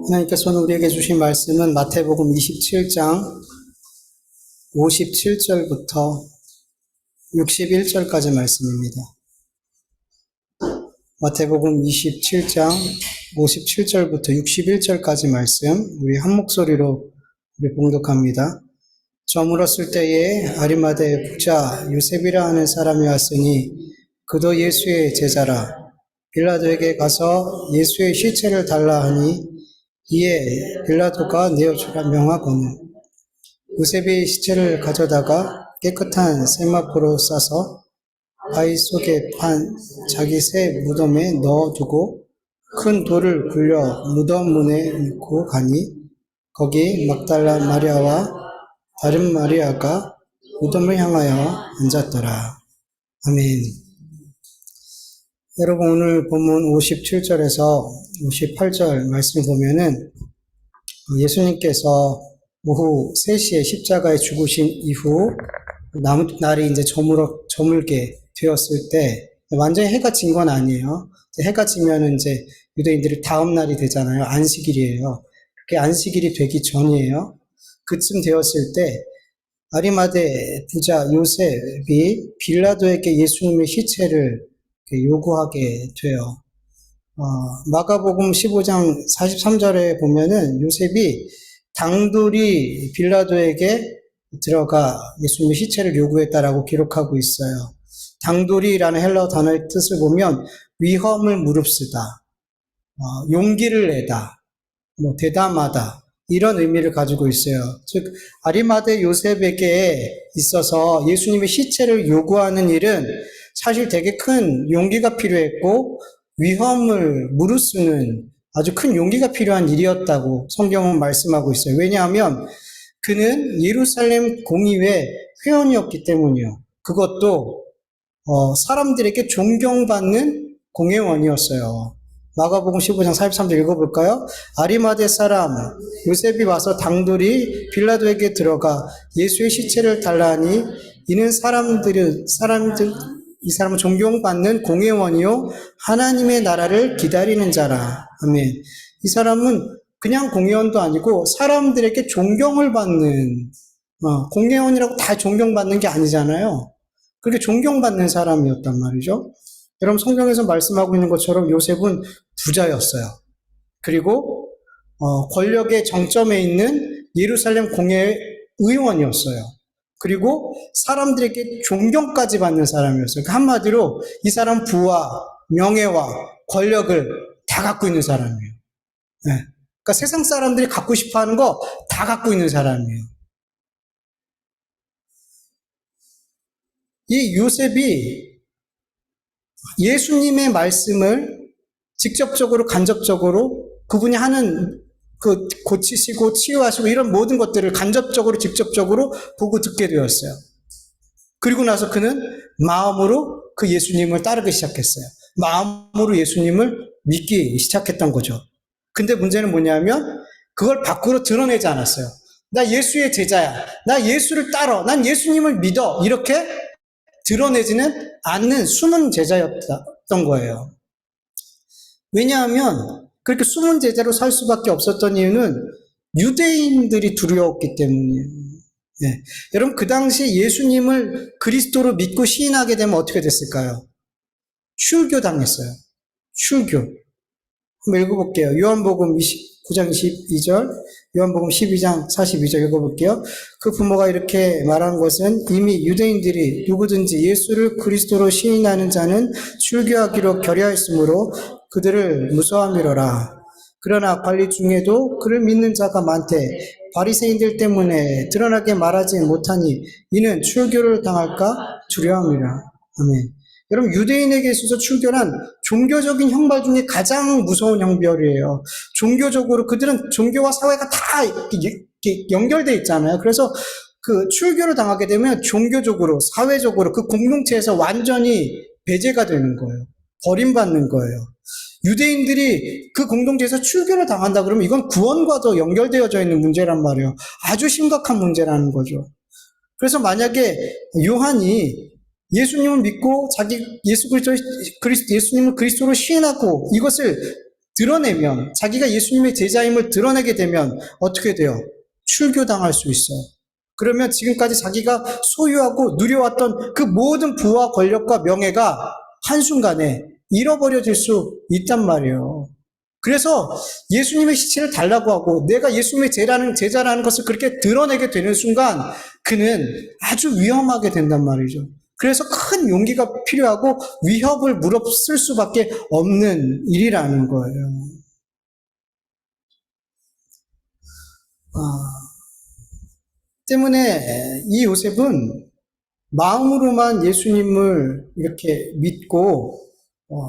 하나님께서 우리에게 주신 말씀은 마태복음 27장 57절부터 61절까지 말씀입니다. 마태복음 27장 57절부터 61절까지 말씀, 우리 한 목소리로 우리 봉독합니다. 저물었을 때에 아리마다의 부자 요셉이라 하는 사람이 왔으니 그도 예수의 제자라. 빌라도에게 가서 예수의 시체를 달라 하니 이에 빌라도가 내어주라 명하거늘 요셉이 시체를 가져다가 깨끗한 세마포로 싸서 바위 속에 판 자기 새 무덤에 넣어두고 큰 돌을 굴려 무덤 문에 놓고 가니 거기 막달라 마리아와 다른 마리아가 무덤을 향하여 앉았더라. 아멘. 여러분, 오늘 본문 57절에서 58절 말씀 보면은 예수님께서 오후 3시에 십자가에 죽으신 이후 날이 이제 저물게 되었을 때 완전히 해가 진 건 아니에요. 해가 지면은 이제 유대인들이 다음 날이 되잖아요. 안식일이에요. 그게 안식일이 되기 전이에요. 그쯤 되었을 때 아리마대 부자 요셉이 빌라도에게 예수님의 시체를 요구하게 돼요. 마가복음 15장 43절에 보면은 요셉이 당돌이 빌라도에게 들어가 예수님의 시체를 요구했다라고 기록하고 있어요. 당돌이라는 헬라어 단어의 뜻을 보면 위험을 무릅쓰다, 용기를 내다, 대담하다, 이런 의미를 가지고 있어요. 즉 아리마대 요셉에게 있어서 예수님의 시체를 요구하는 일은 사실 되게 큰 용기가 필요했고 위험을 무릅쓰는 아주 큰 용기가 필요한 일이었다고 성경은 말씀하고 있어요. 왜냐하면 그는 예루살렘 공의회 회원이었기 때문이요. 그것도 사람들에게 존경받는 공회원이었어요. 마가복음 15장 43절 읽어볼까요? 아리마대 사람 요셉이 와서 당돌이 빌라도에게 들어가 예수의 시체를 달라 하니 이는 이 사람은 존경받는 공회원이요 하나님의 나라를 기다리는 자라. 아멘. 이 사람은 그냥 공회원도 아니고 사람들에게 존경을 받는, 공회원이라고 다 존경받는 게 아니잖아요. 그렇게 존경받는 사람이었단 말이죠. 여러분, 성경에서 말씀하고 있는 것처럼 요셉은 부자였어요. 그리고 권력의 정점에 있는 예루살렘 공회의 의원이었어요. 그리고 사람들에게 존경까지 받는 사람이었어요. 그러니까 한마디로 이 사람 부와 명예와 권력을 다 갖고 있는 사람이에요. 네. 그러니까 세상 사람들이 갖고 싶어 하는 거 다 갖고 있는 사람이에요. 이 요셉이 예수님의 말씀을 직접적으로 간접적으로 그분이 하는 고치시고 치유하시고 이런 모든 것들을 간접적으로 직접적으로 보고 듣게 되었어요. 그리고 나서 그는 마음으로 그 예수님을 따르기 시작했어요. 마음으로 예수님을 믿기 시작했던 거죠. 근데 문제는 뭐냐면 그걸 밖으로 드러내지 않았어요. 나 예수의 제자야. 나 예수를 따라. 난 예수님을 믿어. 이렇게 드러내지는 않는 숨은 제자였던 거예요. 왜냐하면 그렇게 숨은 제자로 살 수밖에 없었던 이유는 유대인들이 두려웠기 때문이에요. 네. 여러분, 그 당시 예수님을 그리스도로 믿고 시인하게 되면 어떻게 됐을까요? 출교당했어요. 출교. 한번 읽어볼게요. 요한복음 29장 22절, 요한복음 12장 42절 읽어볼게요. 그 부모가 이렇게 말한 것은 이미 유대인들이 누구든지 예수를 그리스도로 시인하는 자는 출교하기로 결의하였으므로 그들을 무서워함이로라. 그러나 관리 중에도 그를 믿는 자가 많되 바리새인들 때문에 드러나게 말하지 못하니 이는 출교를 당할까 두려움이라. 아멘. 여러분, 유대인에게 있어서 출교란 종교적인 형벌 중에 가장 무서운 형벌이에요. 종교적으로 그들은 종교와 사회가 다 연결돼 있잖아요. 그래서 그 출교를 당하게 되면 종교적으로, 사회적으로 그 공동체에서 완전히 배제가 되는 거예요. 버림받는 거예요. 유대인들이 그 공동체에서 출교를 당한다 그러면 이건 구원과도 연결되어져 있는 문제란 말이에요. 아주 심각한 문제라는 거죠. 그래서 만약에 요한이 예수님을 믿고 예수님을 그리스도로 시인하고 이것을 드러내면, 자기가 예수님의 제자임을 드러내게 되면 어떻게 돼요? 출교당할 수 있어요. 그러면 지금까지 자기가 소유하고 누려왔던 그 모든 부와 권력과 명예가 한순간에 잃어버려질 수 있단 말이에요. 그래서 예수님의 시체를 달라고 하고 내가 예수님의 제자라는 것을 그렇게 드러내게 되는 순간 그는 아주 위험하게 된단 말이죠. 그래서 큰 용기가 필요하고 위협을 무릅쓸 수밖에 없는 일이라는 거예요. 때문에 이 요셉은 마음으로만 예수님을 이렇게 믿고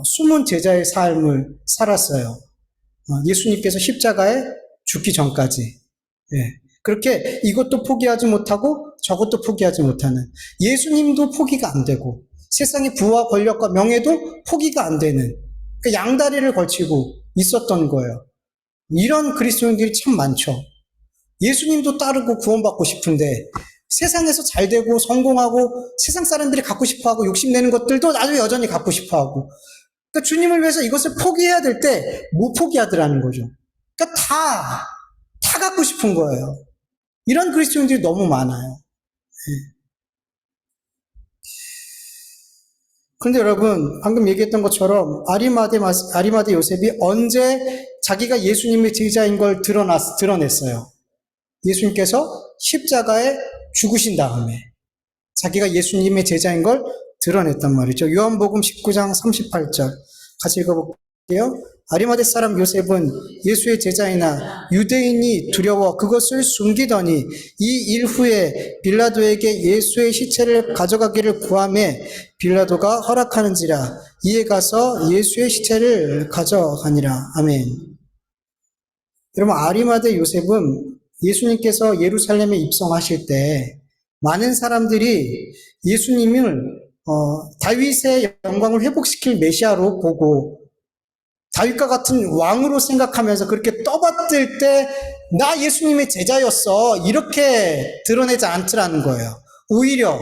숨은 제자의 삶을 살았어요. 예수님께서 십자가에 죽기 전까지. 예. 그렇게 이것도 포기하지 못하고 저것도 포기하지 못하는, 예수님도 포기가 안 되고 세상의 부와 권력과 명예도 포기가 안 되는 그 양다리를 걸치고 있었던 거예요. 이런 그리스도인들이 참 많죠. 예수님도 따르고 구원받고 싶은데 세상에서 잘 되고 성공하고 세상 사람들이 갖고 싶어하고 욕심내는 것들도 나도 여전히 갖고 싶어하고, 그러니까 주님을 위해서 이것을 포기해야 될 때 못 포기하더라는 거죠. 그러니까 다 갖고 싶은 거예요. 이런 그리스도인들이 너무 많아요. 그런데 여러분, 방금 얘기했던 것처럼 아리마대 요셉이 언제 자기가 예수님의 제자인 걸 드러냈어요? 예수님께서 십자가에 죽으신 다음에 자기가 예수님의 제자인 걸 드러냈단 말이죠. 요한복음 19장 38절 같이 읽어볼게요. 아리마대 사람 요셉은 예수의 제자이나 유대인이 두려워 그것을 숨기더니 이 일 후에 빌라도에게 예수의 시체를 가져가기를 구하매 빌라도가 허락하는지라 이에 가서 예수의 시체를 가져가니라. 아멘. 여러분, 아리마대 요셉은 예수님께서 예루살렘에 입성하실 때 많은 사람들이 예수님을 다윗의 영광을 회복시킬 메시아로 보고 다윗과 같은 왕으로 생각하면서 그렇게 떠받들 때 나 예수님의 제자였어 이렇게 드러내지 않더라는 거예요. 오히려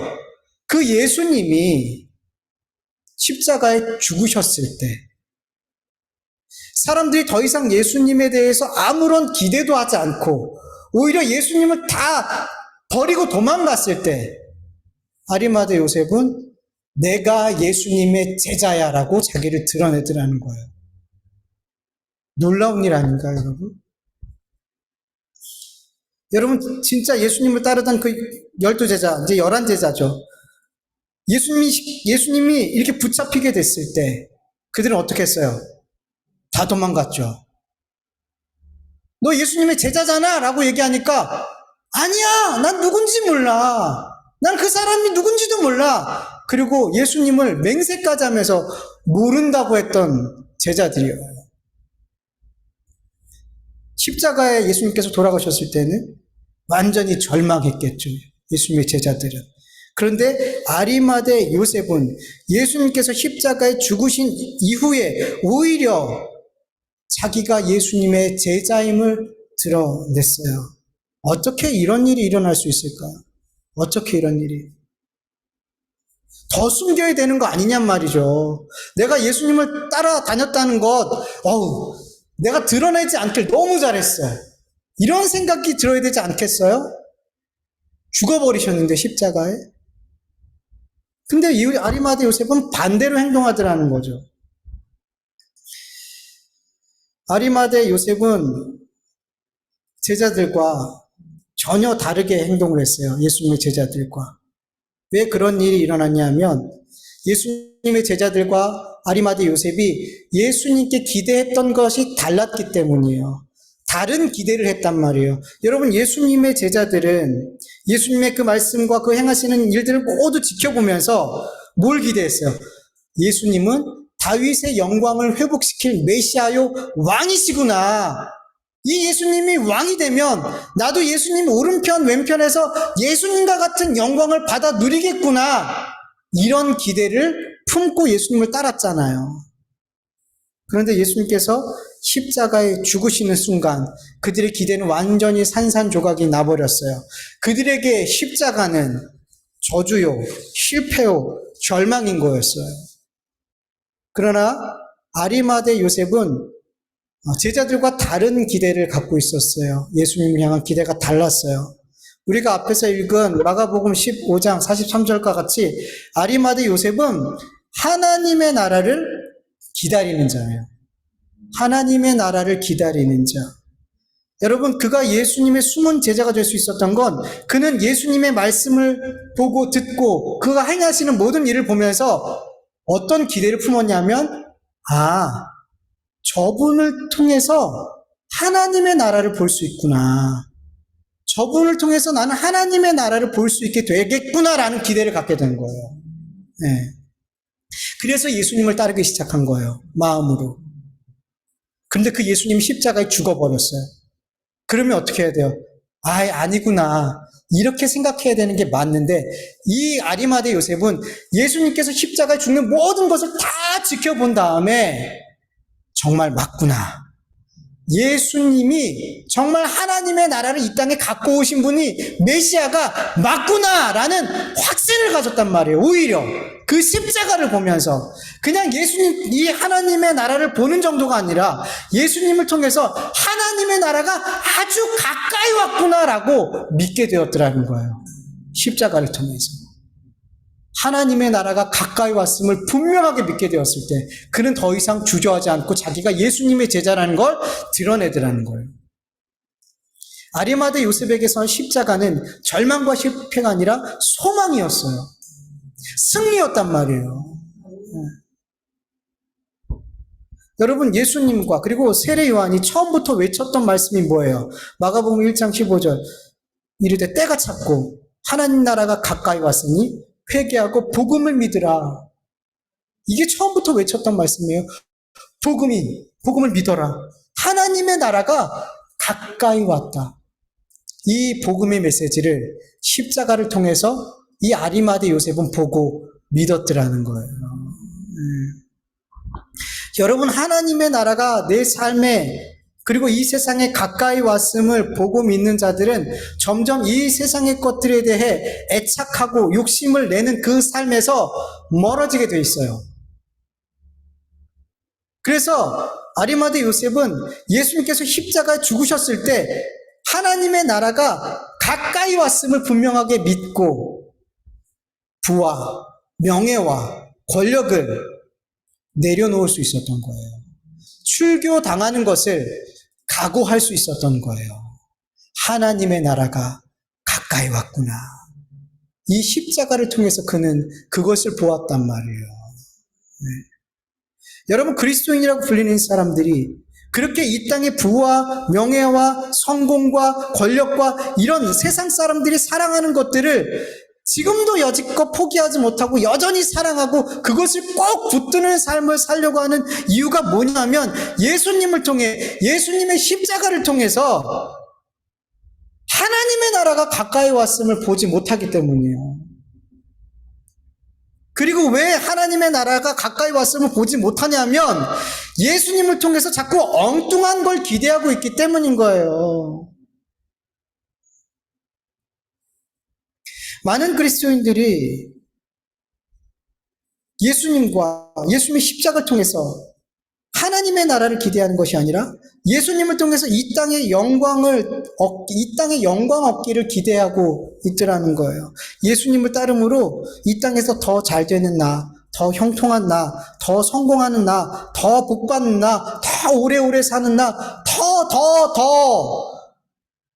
그 예수님이 십자가에 죽으셨을 때 사람들이 더 이상 예수님에 대해서 아무런 기대도 하지 않고 오히려 예수님을 다 버리고 도망갔을 때 아리마대 요셉은 내가 예수님의 제자야라고 자기를 드러내더라는 거예요. 놀라운 일 아닌가요, 여러분? 여러분, 진짜 예수님을 따르던 그 12제자, 이제 11제자죠. 예수님이 이렇게 붙잡히게 됐을 때 그들은 어떻게 했어요? 다 도망갔죠. 너 예수님의 제자잖아 라고 얘기하니까 아니야, 난 누군지 몰라. 난 그 사람이 누군지도 몰라. 그리고 예수님을 맹세까지 하면서 모른다고 했던 제자들이에요. 십자가에 예수님께서 돌아가셨을 때는 완전히 절망했겠죠. 예수님의 제자들은. 그런데 아리마대 요셉은 예수님께서 십자가에 죽으신 이후에 오히려 자기가 예수님의 제자임을 드러냈어요. 어떻게 이런 일이 일어날 수 있을까요? 어떻게 이런 일이? 더 숨겨야 되는 거 아니냔 말이죠. 내가 예수님을 따라다녔다는 것, 내가 드러내지 않길 너무 잘했어. 이런 생각이 들어야 되지 않겠어요? 죽어버리셨는데 십자가에. 근데 이 아리마대 요셉은 반대로 행동하더라는 거죠. 아리마대 요셉은 제자들과 전혀 다르게 행동을 했어요. 예수님의 제자들과. 왜 그런 일이 일어났냐면 예수님의 제자들과 아리마대 요셉이 예수님께 기대했던 것이 달랐기 때문이에요. 다른 기대를 했단 말이에요. 여러분, 예수님의 제자들은 예수님의 그 말씀과 그 행하시는 일들을 모두 지켜보면서 뭘 기대했어요? 예수님은 다윗의 영광을 회복시킬 메시아요 왕이시구나. 이 예수님이 왕이 되면 나도 예수님 오른편 왼편에서 예수님과 같은 영광을 받아 누리겠구나. 이런 기대를 품고 예수님을 따랐잖아요. 그런데 예수님께서 십자가에 죽으시는 순간 그들의 기대는 완전히 산산조각이 나버렸어요. 그들에게 십자가는 저주요, 실패요, 절망인 거였어요. 그러나 아리마대 요셉은 제자들과 다른 기대를 갖고 있었어요. 예수님을 향한 기대가 달랐어요. 우리가 앞에서 읽은 마가복음 15장 43절과 같이 아리마대 요셉은 하나님의 나라를 기다리는 자예요. 하나님의 나라를 기다리는 자. 여러분, 그가 예수님의 숨은 제자가 될 수 있었던 건 그는 예수님의 말씀을 보고 듣고 그가 행하시는 모든 일을 보면서 어떤 기대를 품었냐면, 저분을 통해서 하나님의 나라를 볼 수 있구나. 저분을 통해서 나는 하나님의 나라를 볼 수 있게 되겠구나라는 기대를 갖게 된 거예요. 네. 그래서 예수님을 따르기 시작한 거예요. 마음으로. 그런데 그 예수님이 십자가에 죽어버렸어요. 그러면 어떻게 해야 돼요? 아니구나. 이렇게 생각해야 되는 게 맞는데, 이 아리마대 요셉은 예수님께서 십자가에 죽는 모든 것을 다 지켜본 다음에 정말 맞구나. 예수님이 정말 하나님의 나라를 이 땅에 갖고 오신 분이 메시아가 맞구나라는 확신을 가졌단 말이에요. 오히려 그 십자가를 보면서 그냥 예수님, 이 하나님의 나라를 보는 정도가 아니라 예수님을 통해서 하나님의 나라가 아주 가까이 왔구나라고 믿게 되었더라는 거예요. 십자가를 통해서 하나님의 나라가 가까이 왔음을 분명하게 믿게 되었을 때 그는 더 이상 주저하지 않고 자기가 예수님의 제자라는 걸 드러내더라는 거예요. 아리마대 요셉에게선 십자가는 절망과 실패가 아니라 소망이었어요. 승리였단 말이에요. 여러분, 예수님과 그리고 세례 요한이 처음부터 외쳤던 말씀이 뭐예요? 마가복음 1장 15절 이르되 때가 찼고 하나님 나라가 가까이 왔으니 회개하고 복음을 믿으라. 이게 처음부터 외쳤던 말씀이에요. 복음을 믿어라. 하나님의 나라가 가까이 왔다. 이 복음의 메시지를 십자가를 통해서 이 아리마대 요셉은 보고 믿었더라는 거예요. 여러분, 하나님의 나라가 내 삶에 그리고 이 세상에 가까이 왔음을 보고 믿는 자들은 점점 이 세상의 것들에 대해 애착하고 욕심을 내는 그 삶에서 멀어지게 돼 있어요. 그래서 아리마대 요셉은 예수님께서 십자가에 죽으셨을 때 하나님의 나라가 가까이 왔음을 분명하게 믿고 부와 명예와 권력을 내려놓을 수 있었던 거예요. 출교당하는 것을 각오할 수 있었던 거예요. 하나님의 나라가 가까이 왔구나. 이 십자가를 통해서 그는 그것을 보았단 말이에요. 여러분, 그리스도인이라고 불리는 사람들이 그렇게 이 땅의 부와 명예와 성공과 권력과 이런 세상 사람들이 사랑하는 것들을 지금도 여지껏 포기하지 못하고 여전히 사랑하고 그것을 꼭 붙드는 삶을 살려고 하는 이유가 뭐냐면 예수님을 통해, 예수님의 십자가를 통해서 하나님의 나라가 가까이 왔음을 보지 못하기 때문이에요. 그리고 왜 하나님의 나라가 가까이 왔음을 보지 못하냐면 예수님을 통해서 자꾸 엉뚱한 걸 기대하고 있기 때문인 거예요. 많은 그리스도인들이 예수님의 십자가를 통해서 하나님의 나라를 기대하는 것이 아니라 예수님을 통해서 이 땅의 영광 얻기를 기대하고 있더라는 거예요. 예수님을 따름으로 이 땅에서 더 잘 되는 나, 더 형통한 나, 더 성공하는 나, 더 복받는 나, 더 오래오래 사는 나, 더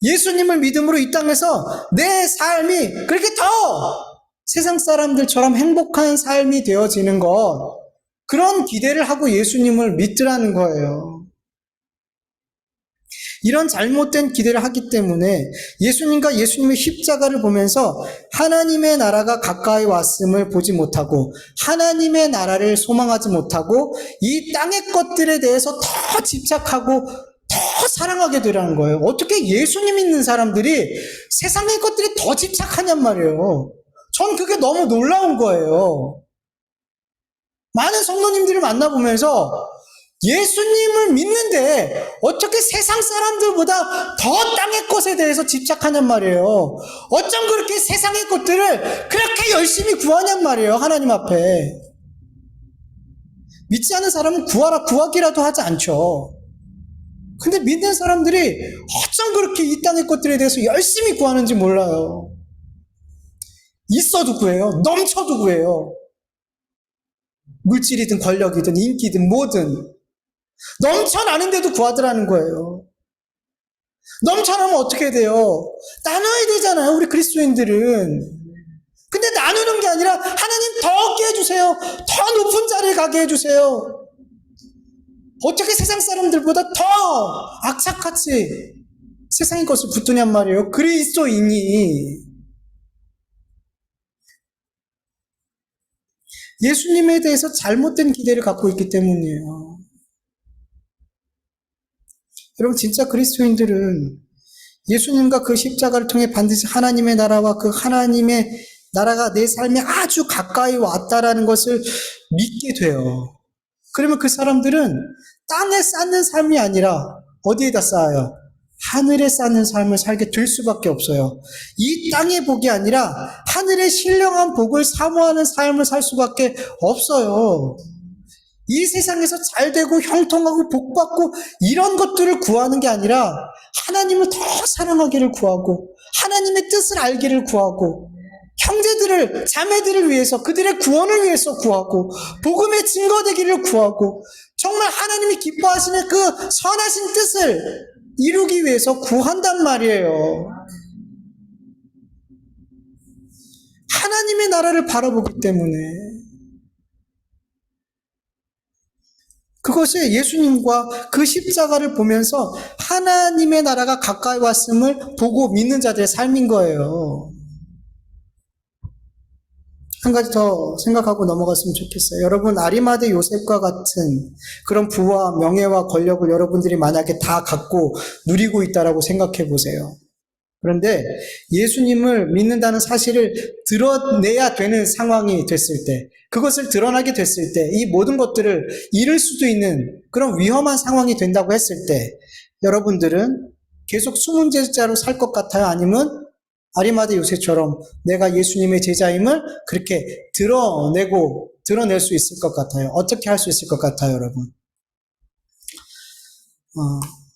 예수님을 믿음으로 이 땅에서 내 삶이 그렇게 더 세상 사람들처럼 행복한 삶이 되어지는 것, 그런 기대를 하고 예수님을 믿으라는 거예요. 이런 잘못된 기대를 하기 때문에 예수님과 예수님의 십자가를 보면서 하나님의 나라가 가까이 왔음을 보지 못하고 하나님의 나라를 소망하지 못하고 이 땅의 것들에 대해서 더 집착하고 더 사랑하게 되라는 거예요. 어떻게 예수님 믿는 사람들이 세상의 것들에 더 집착하냔 말이에요. 전 그게 너무 놀라운 거예요. 많은 성도님들을 만나보면서 예수님을 믿는데 어떻게 세상 사람들보다 더 땅의 것에 대해서 집착하냔 말이에요. 어쩜 그렇게 세상의 것들을 그렇게 열심히 구하냔 말이에요. 하나님 앞에. 믿지 않는 사람은 구하기라도 하지 않죠. 근데 믿는 사람들이 어쩜 그렇게 이 땅의 것들에 대해서 열심히 구하는지 몰라요. 있어도 구해요. 넘쳐도 구해요. 물질이든 권력이든 인기든 뭐든 넘쳐나는데도 구하더라는 거예요. 넘쳐나면 어떻게 돼요? 나눠야 되잖아요, 우리 그리스도인들은. 근데 나누는 게 아니라 하나님 더 얻게 해주세요. 더 높은 자리에 가게 해주세요. 어떻게 세상 사람들보다 더 악착같이 세상의 것을 붙드냔 말이에요. 그리스도인이 예수님에 대해서 잘못된 기대를 갖고 있기 때문이에요. 여러분, 진짜 그리스도인들은 예수님과 그 십자가를 통해 반드시 하나님의 나라와 그 하나님의 나라가 내 삶에 아주 가까이 왔다라는 것을 믿게 돼요. 그러면 그 사람들은 땅에 쌓는 삶이 아니라 어디에다 쌓아요? 하늘에 쌓는 삶을 살게 될 수밖에 없어요. 이 땅의 복이 아니라 하늘의 신령한 복을 사모하는 삶을 살 수밖에 없어요. 이 세상에서 잘되고 형통하고 복받고 이런 것들을 구하는 게 아니라 하나님을 더 사랑하기를 구하고 하나님의 뜻을 알기를 구하고 형제들을, 자매들을 위해서 그들의 구원을 위해서 구하고 복음의 증거되기를 구하고 정말 하나님이 기뻐하시는 그 선하신 뜻을 이루기 위해서 구한단 말이에요. 하나님의 나라를 바라보기 때문에 그것이 예수님과 그 십자가를 보면서 하나님의 나라가 가까이 왔음을 보고 믿는 자들의 삶인 거예요. 한 가지 더 생각하고 넘어갔으면 좋겠어요. 여러분, 아리마대 요셉과 같은 그런 부와 명예와 권력을 여러분들이 만약에 다 갖고 누리고 있다라고 생각해 보세요. 그런데 예수님을 믿는다는 사실을 드러내야 되는 상황이 됐을 때, 그것을 드러나게 됐을 때, 이 모든 것들을 잃을 수도 있는 그런 위험한 상황이 된다고 했을 때, 여러분들은 계속 숨은 제자로 살 것 같아요? 아니면 아리마대 요셉처럼 내가 예수님의 제자임을 그렇게 드러낼 수 있을 것 같아요? 어떻게 할 수 있을 것 같아요, 여러분?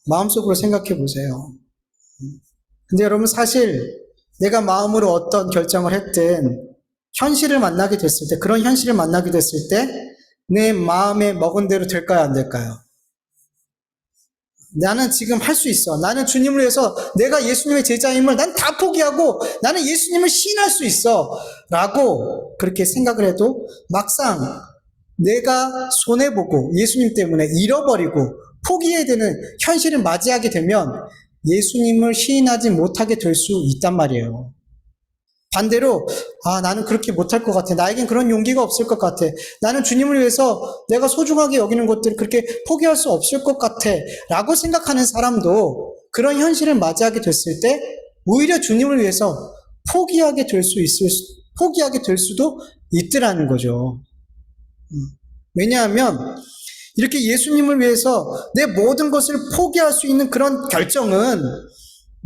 마음속으로 생각해 보세요. 근데 여러분, 사실 내가 마음으로 어떤 결정을 했든 현실을 만나게 됐을 때, 그런 현실을 만나게 됐을 때 내 마음에 먹은 대로 될까요, 안 될까요? 나는 지금 할 수 있어. 나는 주님을 위해서 내가 예수님의 제자임을 난 다 포기하고 나는 예수님을 시인할 수 있어 라고 그렇게 생각을 해도 막상 내가 손해보고 예수님 때문에 잃어버리고 포기해야 되는 현실을 맞이하게 되면 예수님을 시인하지 못하게 될 수 있단 말이에요. 반대로 나는 그렇게 못할 것 같아. 나에겐 그런 용기가 없을 것 같아. 나는 주님을 위해서 내가 소중하게 여기는 것들을 그렇게 포기할 수 없을 것 같아 라고 생각하는 사람도 그런 현실을 맞이하게 됐을 때 오히려 주님을 위해서 포기하게 될 수도 있더라는 거죠. 왜냐하면 이렇게 예수님을 위해서 내 모든 것을 포기할 수 있는 그런 결정은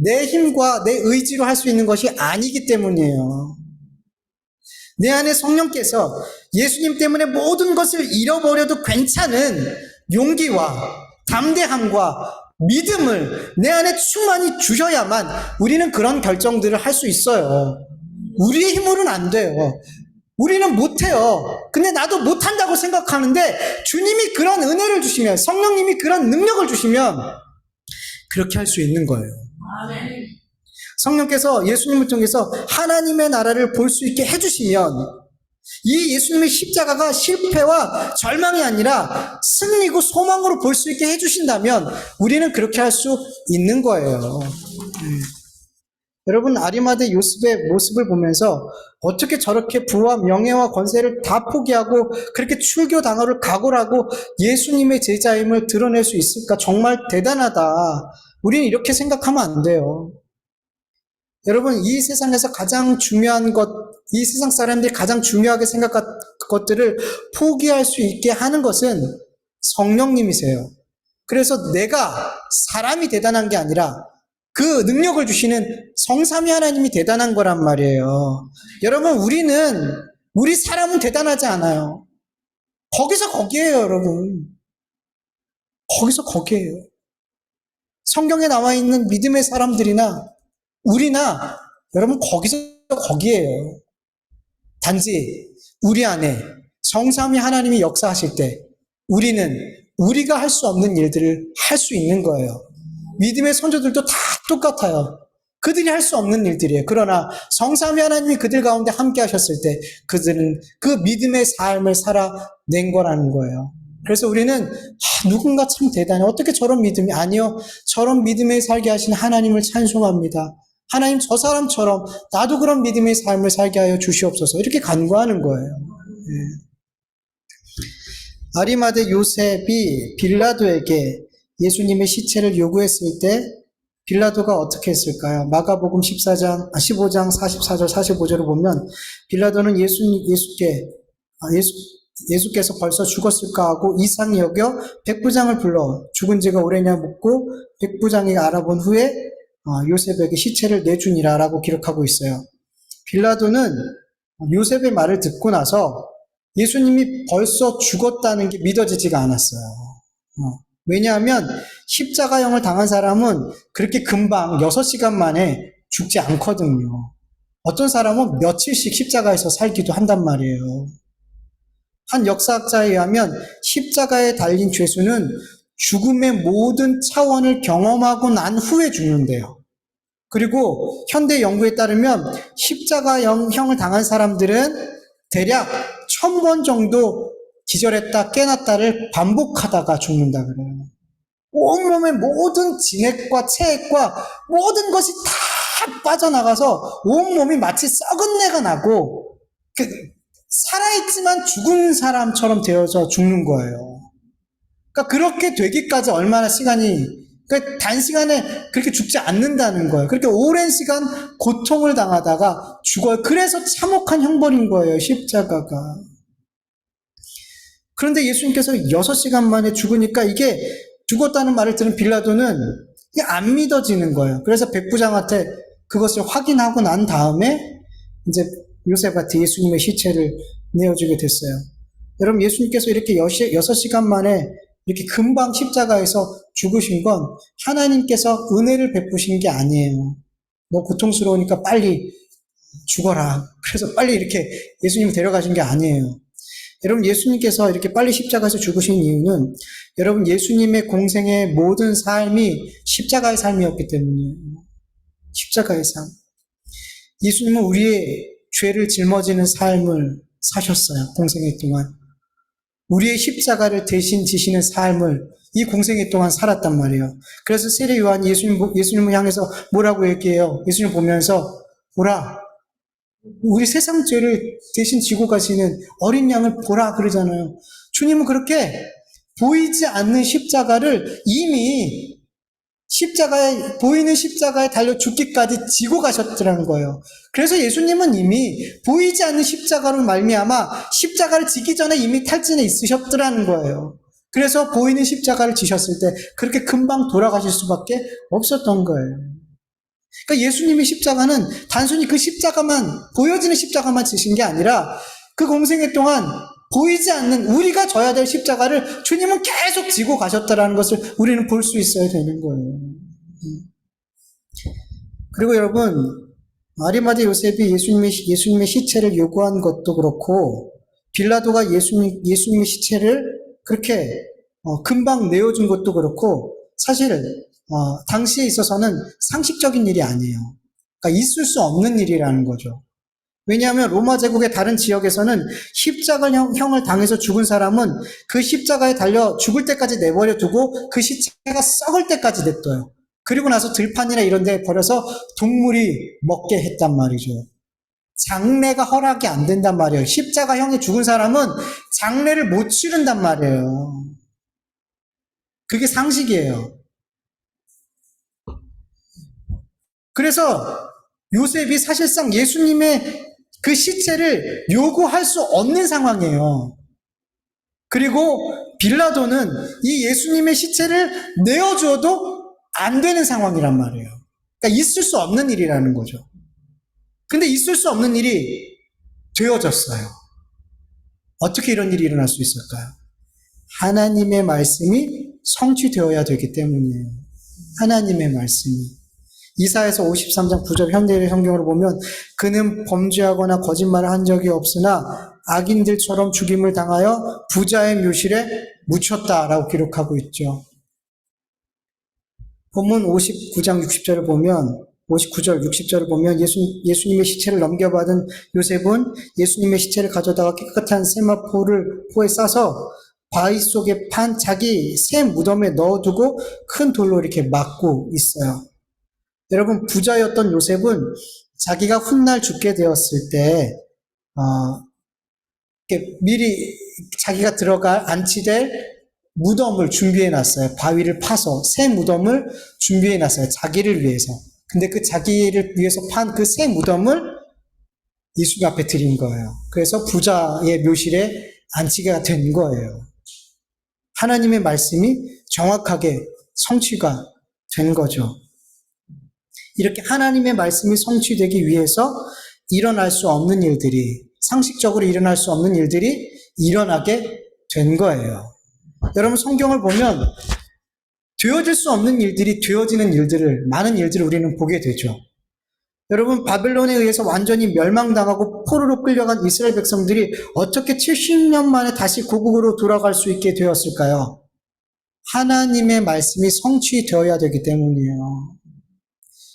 내 힘과 내 의지로 할 수 있는 것이 아니기 때문이에요. 내 안에 성령께서 예수님 때문에 모든 것을 잃어버려도 괜찮은 용기와 담대함과 믿음을 내 안에 충만히 주셔야만 우리는 그런 결정들을 할 수 있어요. 우리의 힘으로는 안 돼요. 우리는 못해요. 근데 나도 못한다고 생각하는데 주님이 그런 은혜를 주시면, 성령님이 그런 능력을 주시면 그렇게 할 수 있는 거예요. 성령께서 예수님을 통해서 하나님의 나라를 볼 수 있게 해주시면 이 예수님의 십자가가 실패와 절망이 아니라 승리고 소망으로 볼 수 있게 해주신다면 우리는 그렇게 할 수 있는 거예요. 여러분, 아리마대 요셉의 모습을 보면서 어떻게 저렇게 부와 명예와 권세를 다 포기하고 그렇게 출교 당하를 각오하고 예수님의 제자임을 드러낼 수 있을까? 정말 대단하다. 우리는 이렇게 생각하면 안 돼요. 여러분, 이 세상에서 가장 중요한 것, 이 세상 사람들이 가장 중요하게 생각한 것들을 포기할 수 있게 하는 것은 성령님이세요. 그래서 내가 사람이 대단한 게 아니라 그 능력을 주시는 성삼위 하나님이 대단한 거란 말이에요. 여러분, 우리 사람은 대단하지 않아요. 거기서 거기에요, 여러분. 거기서 거기에요. 성경에 나와 있는 믿음의 사람들이나 우리나 여러분 거기서 거기에요. 단지 우리 안에 성삼위 하나님이 역사하실 때 우리는 우리가 할 수 없는 일들을 할 수 있는 거예요. 믿음의 선조들도 다 똑같아요. 그들이 할 수 없는 일들이에요. 그러나 성삼위 하나님이 그들 가운데 함께 하셨을 때 그들은 그 믿음의 삶을 살아낸 거라는 거예요. 그래서 우리는 누군가 참 대단해. 어떻게 저런 믿음이 아니요. 저런 믿음에 살게 하신 하나님을 찬송합니다. 하나님 저 사람처럼 나도 그런 믿음의 삶을 살게 하여 주시옵소서. 이렇게 간구하는 거예요. 예. 아리마대 요셉이 빌라도에게 예수님의 시체를 요구했을 때 빌라도가 어떻게 했을까요? 마가복음 15장 44절 45절을 보면 빌라도는 예수께서 벌써 죽었을까 하고 이상히 여겨 백부장을 불러 죽은 지가 오래냐 묻고 백부장이 알아본 후에 요셉에게 시체를 내주니라 라고 기록하고 있어요. 빌라도는 요셉의 말을 듣고 나서 예수님이 벌써 죽었다는 게 믿어지지가 않았어요. 왜냐하면 십자가형을 당한 사람은 그렇게 금방 6시간 만에 죽지 않거든요. 어떤 사람은 며칠씩 십자가에서 살기도 한단 말이에요. 한 역사학자에 의하면 십자가에 달린 죄수는 죽음의 모든 차원을 경험하고 난 후에 죽는데요. 그리고 현대 연구에 따르면 십자가형을 당한 사람들은 대략 1000번 정도 기절했다 깨났다를 반복하다가 죽는다 그래요. 온몸의 모든 진액과 체액과 모든 것이 다 빠져나가서 온몸이 마치 썩은 내가 나고 살아있지만 죽은 사람처럼 되어서 죽는 거예요. 그러니까 그렇게 되기까지 얼마나 시간이, 그러니까 단시간에 그렇게 죽지 않는다는 거예요. 그렇게 오랜 시간 고통을 당하다가 죽어요. 그래서 참혹한 형벌인 거예요, 십자가가. 그런데 예수님께서 6시간 만에 죽으니까 이게 죽었다는 말을 들은 빌라도는 이게 안 믿어지는 거예요. 그래서 백부장한테 그것을 확인하고 난 다음에 이제 요셉한테 예수님의 시체를 내어주게 됐어요. 여러분, 예수님께서 이렇게 6시간 만에 이렇게 금방 십자가에서 죽으신 건 하나님께서 은혜를 베푸신 게 아니에요. 너 고통스러우니까 빨리 죽어라. 그래서 빨리 이렇게 예수님을 데려가신 게 아니에요. 여러분, 예수님께서 이렇게 빨리 십자가에서 죽으신 이유는 여러분, 예수님의 공생의 모든 삶이 십자가의 삶이었기 때문이에요. 십자가의 삶. 예수님은 우리의 죄를 짊어지는 삶을 사셨어요. 공생애 동안. 우리의 십자가를 대신 지시는 삶을 이 공생애 동안 살았단 말이에요. 그래서 세례 요한이 예수님을 향해서 뭐라고 얘기해요? 예수님 보면서 보라, 우리 세상 죄를 대신 지고 가시는 어린 양을 보라 그러잖아요. 주님은 그렇게 보이지 않는 십자가를 이미 보이는 십자가에 달려 죽기까지 지고 가셨더라는 거예요. 그래서 예수님은 이미 보이지 않는 십자가로 말미암아 십자가를 지기 전에 이미 탈진해 있으셨더라는 거예요. 그래서 보이는 십자가를 지셨을 때 그렇게 금방 돌아가실 수밖에 없었던 거예요. 그러니까 예수님의 십자가는 단순히 그 십자가만, 보여지는 십자가만 지신 게 아니라 그 공생애 동안 보이지 않는 우리가 져야 될 십자가를 주님은 계속 지고 가셨다는 것을 우리는 볼 수 있어야 되는 거예요. 그리고 여러분, 아리마대 요셉이 예수님의 시체를 요구한 것도 그렇고 빌라도가 예수님의 시체를 그렇게 금방 내어준 것도 그렇고 사실 당시에 있어서는 상식적인 일이 아니에요. 그러니까 있을 수 없는 일이라는 거죠. 왜냐하면 로마 제국의 다른 지역에서는 십자가형을 당해서 죽은 사람은 그 십자가에 달려 죽을 때까지 내버려 두고 그 시체가 썩을 때까지 냅둬요. 그리고 나서 들판이나 이런 데 버려서 동물이 먹게 했단 말이죠. 장례가 허락이 안 된단 말이에요. 십자가형에 죽은 사람은 장례를 못 치른단 말이에요. 그게 상식이에요. 그래서 요셉이 사실상 예수님의 그 시체를 요구할 수 없는 상황이에요. 그리고 빌라도는 이 예수님의 시체를 내어주어도 안 되는 상황이란 말이에요. 그러니까 있을 수 없는 일이라는 거죠. 근데 있을 수 없는 일이 되어졌어요. 어떻게 이런 일이 일어날 수 있을까요? 하나님의 말씀이 성취되어야 되기 때문이에요. 하나님의 말씀이. 이사야서 53장 9절 현대의 성경으로 보면 그는 범죄하거나 거짓말을 한 적이 없으나 악인들처럼 죽임을 당하여 부자의 묘실에 묻혔다라고 기록하고 있죠. 본문 59장 60절을 보면 59절 60절을 보면 예수님의 시체를 넘겨받은 요셉은 예수님의 시체를 가져다가 깨끗한 세마포에 싸서 바위 속에 판 자기 새 무덤에 넣어두고 큰 돌로 이렇게 막고 있어요. 여러분, 부자였던 요셉은 자기가 훗날 죽게 되었을 때 이렇게 미리 자기가 들어갈 안치될 무덤을 준비해 놨어요. 바위를 파서 새 무덤을 준비해 놨어요. 자기를 위해서. 근데 그 자기를 위해서 판 그 새 무덤을 예수님 앞에 드린 거예요. 그래서 부자의 묘실에 안치가 된 거예요. 하나님의 말씀이 정확하게 성취가 된 거죠. 이렇게 하나님의 말씀이 성취되기 위해서 일어날 수 없는 일들이, 상식적으로 일어날 수 없는 일들이 일어나게 된 거예요. 여러분, 성경을 보면 되어질 수 없는 일들이 되어지는 일들을, 많은 일들을 우리는 보게 되죠. 여러분, 바벨론에 의해서 완전히 멸망당하고 포로로 끌려간 이스라엘 백성들이 어떻게 70년 만에 다시 고국으로 돌아갈 수 있게 되었을까요? 하나님의 말씀이 성취되어야 되기 때문이에요.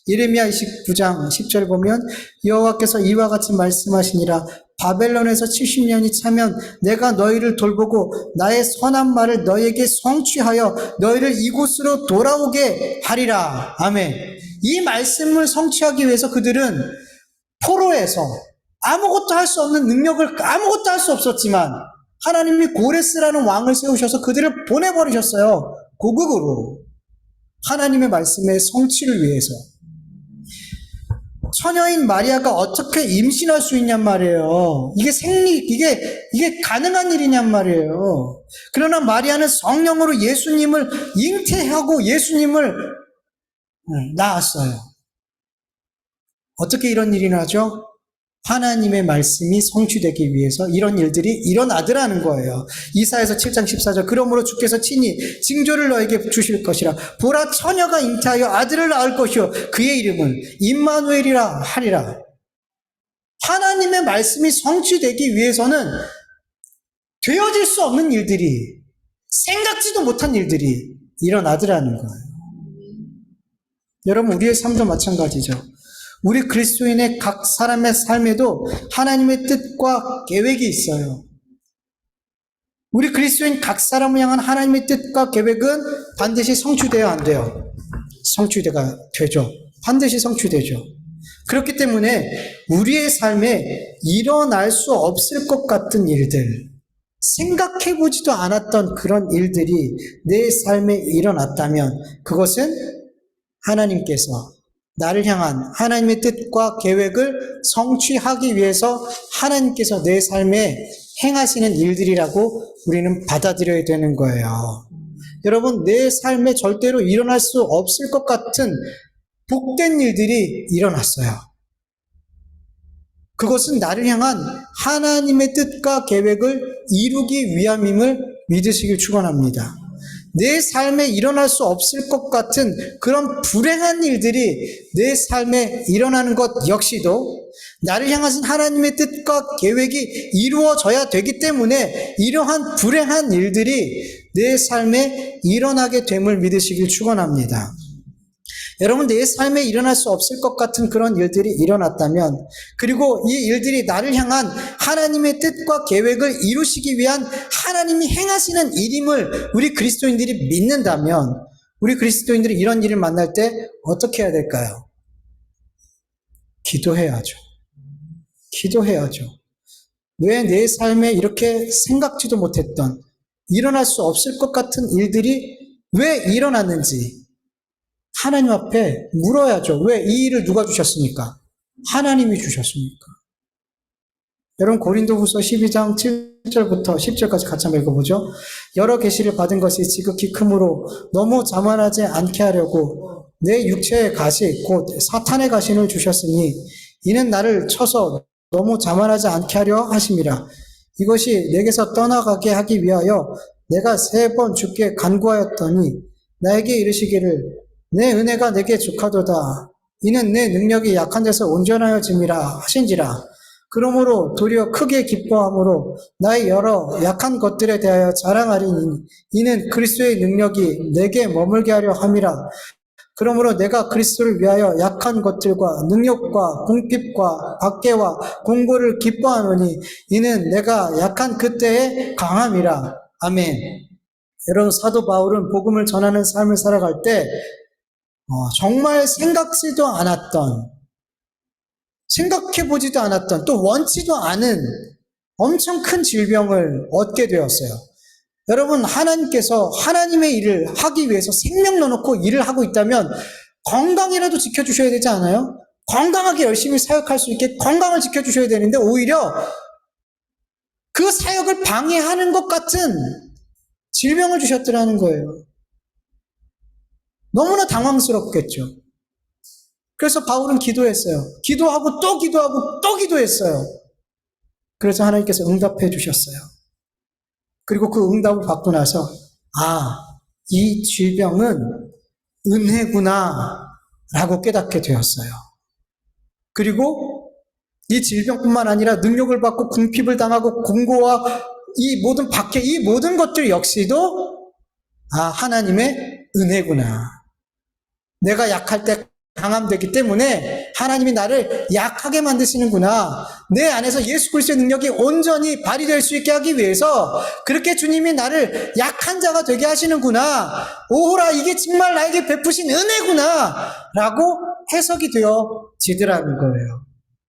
예레미야 29장 10절 보면 여호와께서 이와 같이 말씀하시니라. 바벨론에서 70년이 차면 내가 너희를 돌보고 나의 선한 말을 너희에게 성취하여 너희를 이곳으로 돌아오게 하리라. 아멘. 이 말씀을 성취하기 위해서 그들은 포로에서 아무것도 할 수 없는 능력을 아무것도 할 수 없었지만 하나님이 고레스라는 왕을 세우셔서 그들을 보내버리셨어요. 고국으로. 하나님의 말씀의 성취를 위해서. 처녀인 마리아가 어떻게 임신할 수 있냔 말이에요. 이게 가능한 일이냔 말이에요. 그러나 마리아는 성령으로 예수님을 잉태하고 예수님을 낳았어요. 어떻게 이런 일이 나죠? 하나님의 말씀이 성취되기 위해서 이런 일들이 일어나더라는 거예요. 이사야서 7장 14절 그러므로 주께서 친히 징조를 너에게 주실 것이라. 보라, 처녀가 잉태하여 아들을 낳을 것이요 그의 이름은 임마누엘이라 하리라. 하나님의 말씀이 성취되기 위해서는 되어질 수 없는 일들이, 생각지도 못한 일들이 일어나더라는 거예요. 여러분, 우리의 삶도 마찬가지죠. 우리 그리스도인의 각 사람의 삶에도 하나님의 뜻과 계획이 있어요. 우리 그리스도인 각 사람을 향한 하나님의 뜻과 계획은 반드시 성취되어야 안 돼요. 성취가 되죠. 반드시 성취되죠. 그렇기 때문에 우리의 삶에 일어날 수 없을 것 같은 일들, 생각해보지도 않았던 그런 일들이 내 삶에 일어났다면 그것은 하나님께서 나를 향한 하나님의 뜻과 계획을 성취하기 위해서 하나님께서 내 삶에 행하시는 일들이라고 우리는 받아들여야 되는 거예요. 여러분, 내 삶에 절대로 일어날 수 없을 것 같은 복된 일들이 일어났어요. 그것은 나를 향한 하나님의 뜻과 계획을 이루기 위함임을 믿으시길 축원합니다. 내 삶에 일어날 수 없을 것 같은 그런 불행한 일들이 내 삶에 일어나는 것 역시도 나를 향하신 하나님의 뜻과 계획이 이루어져야 되기 때문에 이러한 불행한 일들이 내 삶에 일어나게 됨을 믿으시길 축원합니다. 여러분, 내 삶에 일어날 수 없을 것 같은 그런 일들이 일어났다면, 그리고 이 일들이 나를 향한 하나님의 뜻과 계획을 이루시기 위한 하나님이 행하시는 일임을 우리 그리스도인들이 믿는다면, 우리 그리스도인들이 이런 일을 만날 때 어떻게 해야 될까요? 기도해야죠. 기도해야죠. 왜 내 삶에 이렇게 생각지도 못했던, 일어날 수 없을 것 같은 일들이 왜 일어났는지 하나님 앞에 물어야죠. 왜 이 일을 누가 주셨습니까? 하나님이 주셨습니까? 여러분, 고린도후서 12장 7절부터 10절까지 같이 한번 읽어보죠. 여러 계시를 받은 것이 지극히 크므로 너무 자만하지 않게 하려고 내 육체의 가시 곧 사탄의 가시를 주셨으니 이는 나를 쳐서 너무 자만하지 않게 하려 하심이라. 이것이 내게서 떠나가게 하기 위하여 내가 3번 주께 간구하였더니 나에게 이르시기를 내 은혜가 내게 족하도다. 이는 내 능력이 약한 데서 온전하여짐이라 하신지라. 그러므로 도리어 크게 기뻐함으로 나의 여러 약한 것들에 대하여 자랑하리니 이는 그리스도의 능력이 내게 머물게 하려 함이라. 그러므로 내가 그리스도를 위하여 약한 것들과 능력과 궁핍과 박해와 공고를 기뻐하노니 이는 내가 약한 그때의 강함이라. 아멘. 여러분, 사도 바울은 복음을 전하는 삶을 살아갈 때 정말 생각지도 않았던, 생각해보지도 않았던, 또 원치도 않은 엄청 큰 질병을 얻게 되었어요. 여러분, 하나님께서 하나님의 일을 하기 위해서 생명 넣어놓고 일을 하고 있다면 건강이라도 지켜주셔야 되지 않아요? 건강하게 열심히 사역할 수 있게 건강을 지켜주셔야 되는데 오히려 그 사역을 방해하는 것 같은 질병을 주셨더라는 거예요. 너무나 당황스럽겠죠. 그래서 바울은 기도했어요. 기도하고 또 기도하고 또 기도했어요. 그래서 하나님께서 응답해 주셨어요. 그리고 그 응답을 받고 나서 이 질병은 은혜구나 라고 깨닫게 되었어요. 그리고 이 질병뿐만 아니라 능력을 받고 궁핍을 당하고 공고와 이 모든 박해, 이 모든 것들 역시도 하나님의 은혜구나. 내가 약할 때 강함되기 때문에 하나님이 나를 약하게 만드시는구나. 내 안에서 예수 그리스도의 능력이 온전히 발휘될 수 있게 하기 위해서 그렇게 주님이 나를 약한 자가 되게 하시는구나. 오호라, 이게 정말 나에게 베푸신 은혜구나 라고 해석이 되어지더라는 거예요.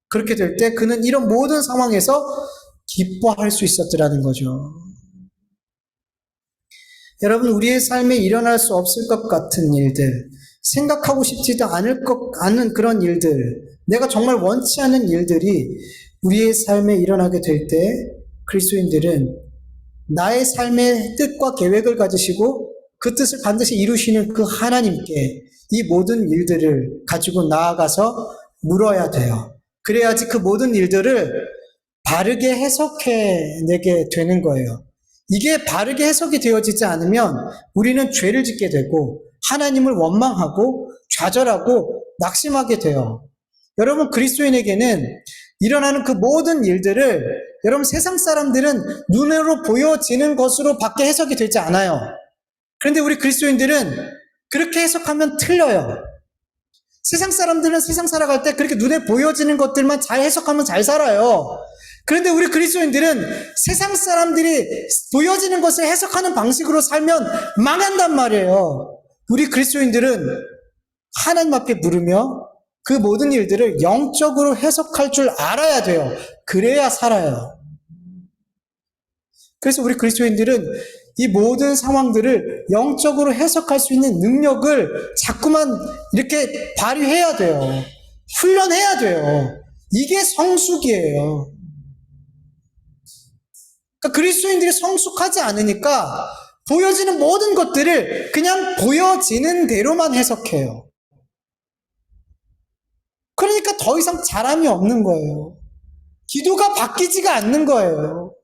그렇게 될 때 그는 이런 모든 상황에서 기뻐할 수 있었더라는 거죠. 여러분, 우리의 삶에 일어날 수 없을 것 같은 일들, 생각하고 싶지도 않은 그런 일들, 내가 정말 원치 않은 일들이 우리의 삶에 일어나게 될 때 그리스도인들은 나의 삶의 뜻과 계획을 가지시고 그 뜻을 반드시 이루시는 그 하나님께 이 모든 일들을 가지고 나아가서 물어야 돼요. 그래야지 그 모든 일들을 바르게 해석해내게 되는 거예요. 이게 바르게 해석이 되어지지 않으면 우리는 죄를 짓게 되고 하나님을 원망하고 좌절하고 낙심하게 돼요. 여러분, 그리스도인에게는 일어나는 그 모든 일들을 여러분 세상 사람들은 눈으로 보여지는 것으로 밖에 해석이 되지 않아요. 그런데 우리 그리스도인들은 그렇게 해석하면 틀려요. 세상 사람들은 세상 살아갈 때 그렇게 눈에 보여지는 것들만 잘 해석하면 잘 살아요. 그런데 우리 그리스도인들은 세상 사람들이 보여지는 것을 해석하는 방식으로 살면 망한단 말이에요. 우리 그리스도인들은 하나님 앞에 물으며 그 모든 일들을 영적으로 해석할 줄 알아야 돼요. 그래야 살아요. 그래서 우리 그리스도인들은 이 모든 상황들을 영적으로 해석할 수 있는 능력을 자꾸만 이렇게 발휘해야 돼요. 훈련해야 돼요. 이게 성숙이에요. 그러니까 그리스도인들이 성숙하지 않으니까 보여지는 모든 것들을 그냥 보여지는 대로만 해석해요. 그러니까 더 이상 자람이 없는 거예요. 기도가 바뀌지가 않는 거예요.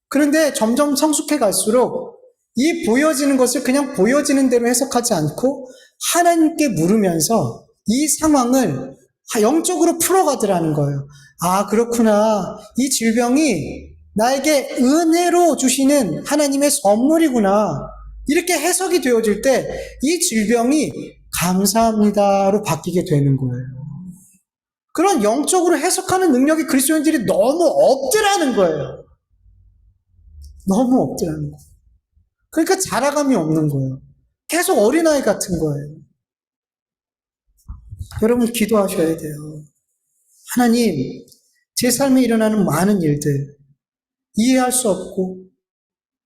그런데 점점 성숙해 갈수록 이 보여지는 것을 그냥 보여지는 대로 해석하지 않고 하나님께 물으면서 이 상황을 영적으로 풀어가더라는 거예요. 그렇구나. 이 질병이 나에게 은혜로 주시는 하나님의 선물이구나. 이렇게 해석이 되어질 때 이 질병이 감사합니다로 바뀌게 되는 거예요. 그런 영적으로 해석하는 능력이 그리스도인들이 너무 없더라는 거예요. 너무 없더라는 거예요. 그러니까 자라감이 없는 거예요. 계속 어린아이 같은 거예요. 여러분, 기도하셔야 돼요. 하나님, 제 삶에 일어나는 많은 일들, 이해할 수 없고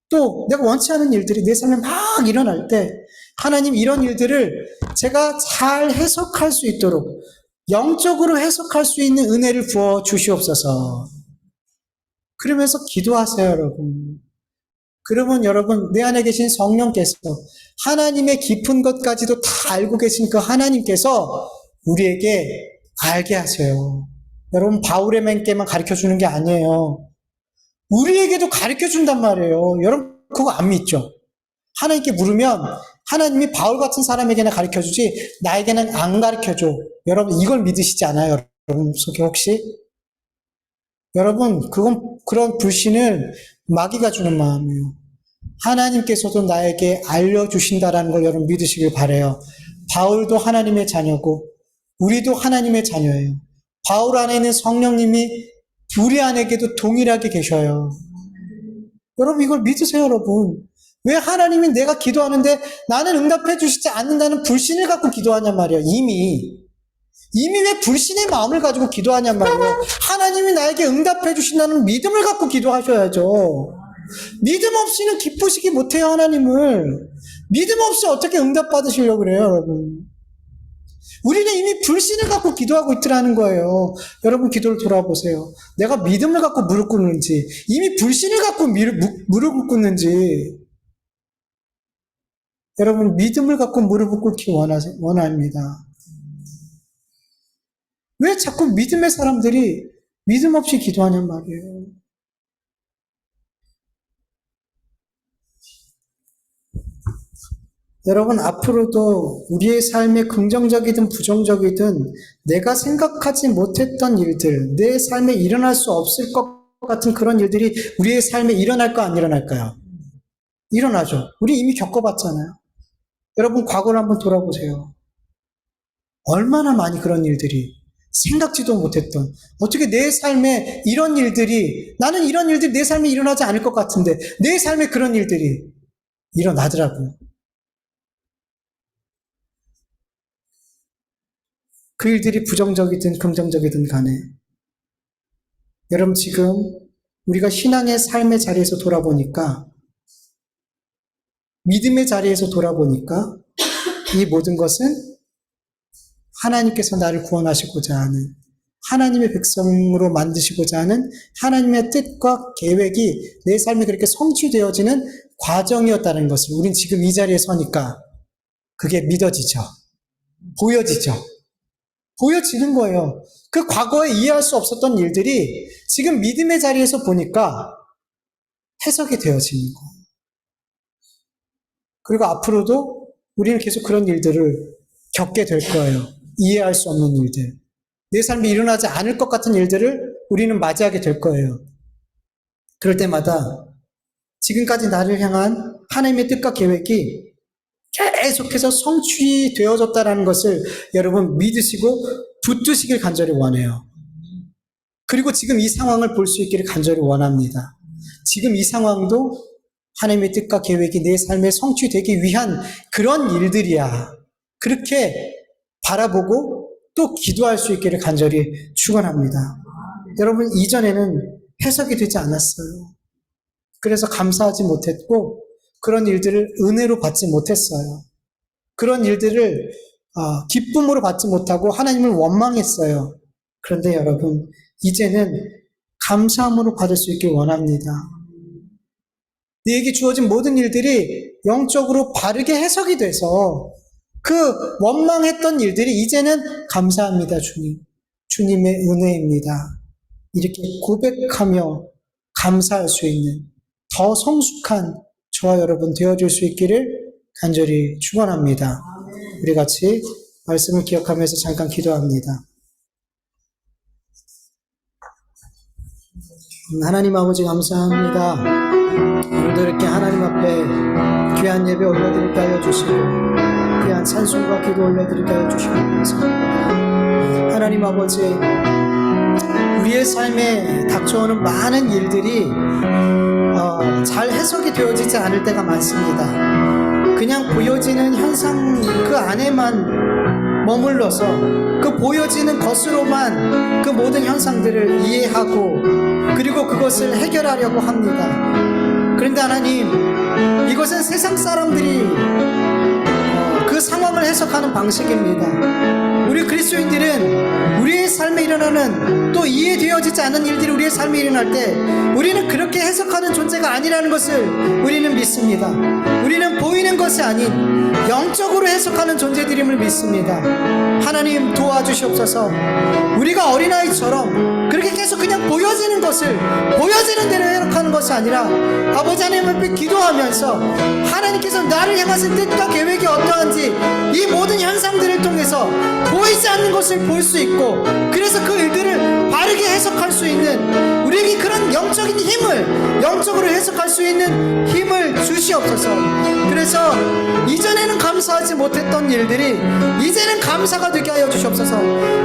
또 내가 원치 않은 일들이 내 삶에 막 일어날 때 하나님, 이런 일들을 제가 잘 해석할 수 있도록 영적으로 해석할 수 있는 은혜를 부어 주시옵소서. 그러면서 기도하세요, 여러분. 그러면 여러분, 내 안에 계신 성령께서 하나님의 깊은 것까지도 다 알고 계신 그 하나님께서 우리에게 알게 하세요. 여러분, 바울에게만 가르쳐주는 게 아니에요. 우리에게도 가르쳐준단 말이에요. 여러분, 그거 안 믿죠? 하나님께 물으면 하나님이 바울 같은 사람에게는 가르쳐주지 나에게는 안 가르쳐줘. 여러분 이걸 믿으시지 않아요? 여러분 속에 혹시? 여러분 그런 불신을 마귀가 주는 마음이에요. 하나님께서도 나에게 알려주신다라는 걸 여러분 믿으시길 바라요. 바울도 하나님의 자녀고 우리도 하나님의 자녀예요. 바울 안에 있는 성령님이 우리 안에게도 동일하게 계셔요. 여러분 이걸 믿으세요. 여러분 왜 하나님이 내가 기도하는데 나는 응답해 주시지 않는다는 불신을 갖고 기도하냔 말이에요. 이미 왜 불신의 마음을 가지고 기도하냔 말이에요. 하나님이 나에게 응답해 주신다는 믿음을 갖고 기도하셔야죠. 믿음 없이는 기쁘시기 못해요. 하나님을 믿음 없이 어떻게 응답 받으시려고 그래요. 여러분 우리는 이미 불신을 갖고 기도하고 있더라는 거예요. 여러분 기도를 돌아보세요. 내가 믿음을 갖고 무릎 꿇는지 이미 불신을 갖고 무릎을 꿇는지. 여러분 믿음을 갖고 무릎을 꿇기 원합니다. 왜 자꾸 믿음의 사람들이 믿음 없이 기도하냔 말이에요. 여러분 앞으로도 우리의 삶에 긍정적이든 부정적이든 내가 생각하지 못했던 일들, 내 삶에 일어날 수 없을 것 같은 그런 일들이 우리의 삶에 일어날까 안 일어날까요? 일어나죠. 우리 이미 겪어봤잖아요. 여러분 과거를 한번 돌아보세요. 얼마나 많이 그런 일들이 생각지도 못했던, 어떻게 내 삶에 이런 일들이, 나는 이런 일들이 내 삶에 일어나지 않을 것 같은데 내 삶에 그런 일들이 일어나더라고요. 그 일들이 부정적이든 긍정적이든 간에 여러분 지금 우리가 신앙의 삶의 자리에서 돌아보니까, 믿음의 자리에서 돌아보니까 이 모든 것은 하나님께서 나를 구원하시고자 하는, 하나님의 백성으로 만드시고자 하는 하나님의 뜻과 계획이 내 삶에 그렇게 성취되어지는 과정이었다는 것을 우린 지금 이 자리에 서니까 그게 믿어지죠. 보여지는 거예요. 그 과거에 이해할 수 없었던 일들이 지금 믿음의 자리에서 보니까 해석이 되어지는 거예요. 그리고 앞으로도 우리는 계속 그런 일들을 겪게 될 거예요. 이해할 수 없는 일들, 내 삶에 일어나지 않을 것 같은 일들을 우리는 맞이하게 될 거예요. 그럴 때마다 지금까지 나를 향한 하나님의 뜻과 계획이 계속해서 성취되어졌다는 것을 여러분 믿으시고 붙드시길 간절히 원해요. 그리고 지금 이 상황을 볼 수 있기를 간절히 원합니다. 지금 이 상황도 하나님의 뜻과 계획이 내 삶에 성취되기 위한 그런 일들이야. 그렇게 바라보고 또 기도할 수 있기를 간절히 축원합니다. 여러분 이전에는 해석이 되지 않았어요. 그래서 감사하지 못했고 그런 일들을 은혜로 받지 못했어요. 그런 일들을 기쁨으로 받지 못하고 하나님을 원망했어요. 그런데 여러분 이제는 감사함으로 받을 수 있길 원합니다. 내게 주어진 모든 일들이 영적으로 바르게 해석이 돼서 그 원망했던 일들이 이제는 감사합니다, 주님. 주님의 은혜입니다. 이렇게 고백하며 감사할 수 있는 더 성숙한 저와 여러분 되어줄 수 있기를 간절히 축원합니다. 우리 같이 말씀을 기억하면서 잠깐 기도합니다. 하나님 아버지 감사합니다. 오늘도 이렇게 하나님 앞에 귀한 예배 올려드릴게 하여 주시고 귀한 찬송과 기도 올려드릴게 하여 주시고 감사합니다. 하나님 아버지 우리의 삶에 닥쳐오는 많은 일들이 잘 해석이 되어지지 않을 때가 많습니다. 그냥 보여지는 현상 그 안에만 머물러서 그 보여지는 것으로만 그 모든 현상들을 이해하고 그리고 그것을 해결하려고 합니다. 그런데 하나님 이것은 세상 사람들이 그 상황을 해석하는 방식입니다. 우리 그리스도인들은 우리의 삶에 일어나는 또 이해되어지지 않은 일들이 우리의 삶에 일어날 때 우리는 그렇게 해석하는 존재가 아니라는 것을 우리는 믿습니다. 우리는 보이는 것이 아닌 영적으로 해석하는 존재들임을 믿습니다. 하나님 도와주시옵소서. 우리가 어린아이처럼 그렇게 계속 그냥 보여지는 것을 보여지는 대로 해석하는 것이 아니라 아버지 하나님 앞에 기도하면서 하나님께서 나를 향하신 뜻과 계획이 어떠한지 이 모든 현상들을 통해서 보이지 않는 것을 볼 수 있고, 그래서 그 일들을 바르게 해석할 수 있는 우리에게 그런 영적인 힘을, 영적으로 해석할 수 있는 힘을 주시옵소서. 그래서 이전에는 감사하지 못했던 일들이 이제는 감사가 되게 하여 주시옵소서.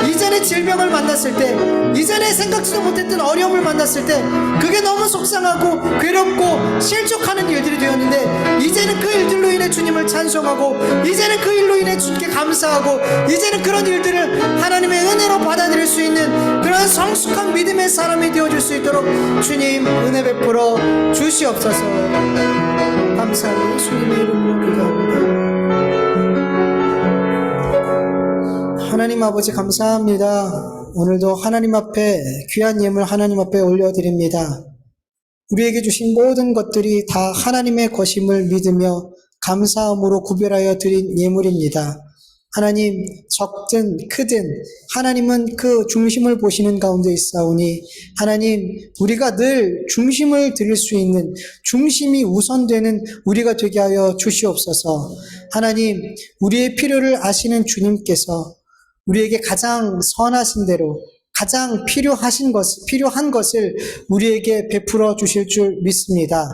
이전에 질병을 만났을 때, 이전에 생각지도 못했던 어려움을 만났을 때 그게 너무 속상하고 괴롭고 실족하는 일들이 되었는데, 이제는 그 일들로 인해 주님을 찬송하고, 이제는 그 일로 인해 주님께 감사하고, 이제는 그런 일들을 하나님의 은혜로 받아들일 수 있는 그런 성숙한 믿음의 사람이 되어줄 수 있도록 주님 은혜 베풀어 주시옵소서. 감사하고 예수님의 이름으로 기도합니다. 하나님 아버지 감사합니다. 오늘도 하나님 앞에 귀한 예물 하나님 앞에 올려드립니다. 우리에게 주신 모든 것들이 다 하나님의 것임을 믿으며 감사함으로 구별하여 드린 예물입니다. 하나님, 적든 크든 하나님은 그 중심을 보시는 가운데 있사오니, 하나님, 우리가 늘 중심을 드릴 수 있는, 중심이 우선되는 우리가 되게 하여 주시옵소서. 하나님, 우리의 필요를 아시는 주님께서 우리에게 가장 선하신 대로 가장 필요한 것을 우리에게 베풀어 주실 줄 믿습니다.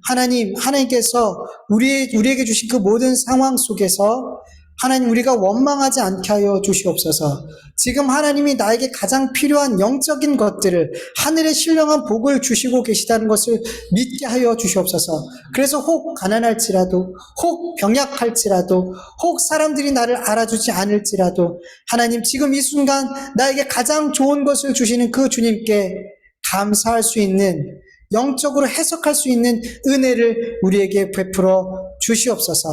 하나님, 하나님께서 우리에게 주신 그 모든 상황 속에서 하나님, 우리가 원망하지 않게 하여 주시옵소서. 지금 하나님이 나에게 가장 필요한 영적인 것들을, 하늘의 신령한 복을 주시고 계시다는 것을 믿게 하여 주시옵소서. 그래서 혹 가난할지라도, 혹 병약할지라도, 혹 사람들이 나를 알아주지 않을지라도, 하나님, 지금 이 순간 나에게 가장 좋은 것을 주시는 그 주님께 감사할 수 있는, 영적으로 해석할 수 있는 은혜를 우리에게 베풀어 주시옵소서.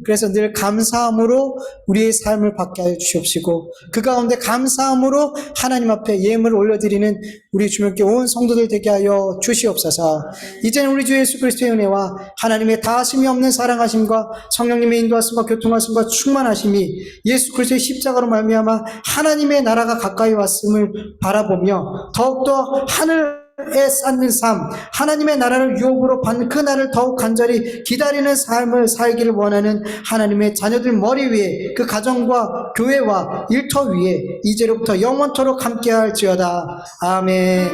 그래서 늘 감사함으로 우리의 삶을 받게 하여 주시옵시고, 그 가운데 감사함으로 하나님 앞에 예물을 올려드리는 우리 주님께 온 성도들 되게 하여 주시옵소서. 이제는 우리 주 예수 그리스도의 은혜와 하나님의 다하심이 없는 사랑하심과 성령님의 인도하심과 교통하심과 충만하심이 예수 그리스도의 십자가로 말미암아 하나님의 나라가 가까이 왔음을 바라보며 더욱더 하늘에 쌓는 삶, 하나님의 나라를 유혹으로 받는 그 날을 더욱 간절히 기다리는 삶을 살기를 원하는 하나님의 자녀들 머리 위에, 그 가정과 교회와 일터 위에 이제로부터 영원토록 함께할지어다. 아멘.